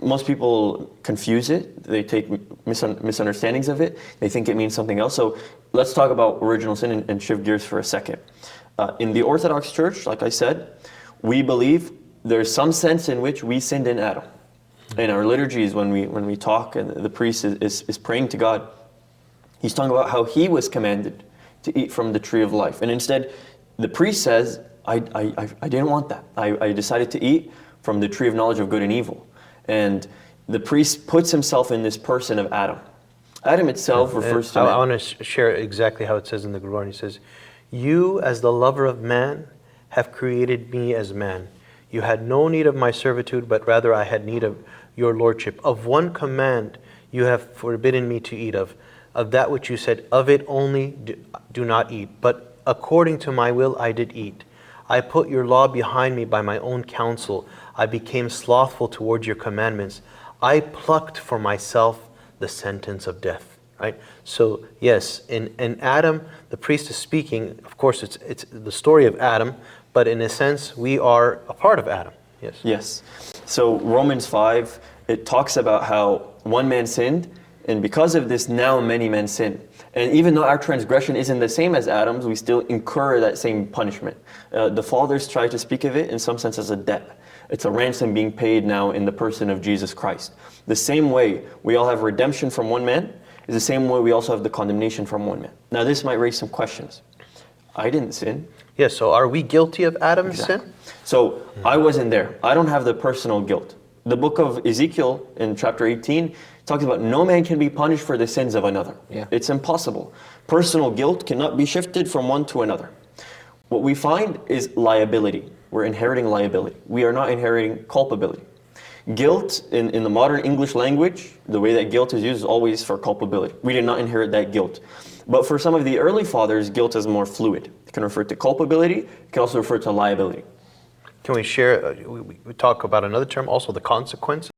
most people confuse it. They take misunderstandings of it. They think it means something else. So let's talk about original sin and shift gears for a second. In the Orthodox Church, like I said, we believe there's some sense in which we sinned in Adam. In our liturgies, when we talk and the priest is praying to God, he's talking about how he was commanded to eat from the tree of life. And instead, the priest says, I didn't want that. I decided to eat from the tree of knowledge of good and evil. And the priest puts himself in this person of Adam. Adam itself refers to I want to share exactly how it says in the Quran. He says, "You, as the lover of man, have created me as man. You had no need of my servitude, but rather I had need of your lordship. Of one command you have forbidden me to eat of that which you said, of it only do not eat. But according to my will I did eat. I put your law behind me by my own counsel. I became slothful towards your commandments. I plucked for myself the sentence of death." Right? So yes, in Adam, the priest is speaking. Of course, it's the story of Adam, but in a sense, we are a part of Adam. Yes. Yes. So Romans 5, it talks about how one man sinned, and because of this, now many men sin. And even though our transgression isn't the same as Adam's, we still incur that same punishment. The fathers try to speak of it in some sense as a debt. It's a ransom being paid now in the person of Jesus Christ. The same way we all have redemption from one man is the same way we also have the condemnation from one man. Now this might raise some questions. I didn't sin. Yes, so are we guilty of Adam's sin? So I wasn't there. I don't have the personal guilt. The book of Ezekiel in chapter 18 talks about no man can be punished for the sins of another. Yeah. It's impossible. Personal guilt cannot be shifted from one to another. What we find is liability. We're inheriting liability. We are not inheriting culpability. Guilt, in the modern English language, the way that guilt is used is always for culpability. We did not inherit that guilt. But for some of the early fathers, guilt is more fluid. It can refer to culpability. It can also refer to liability. Can we share, we talk about another term, also the consequences?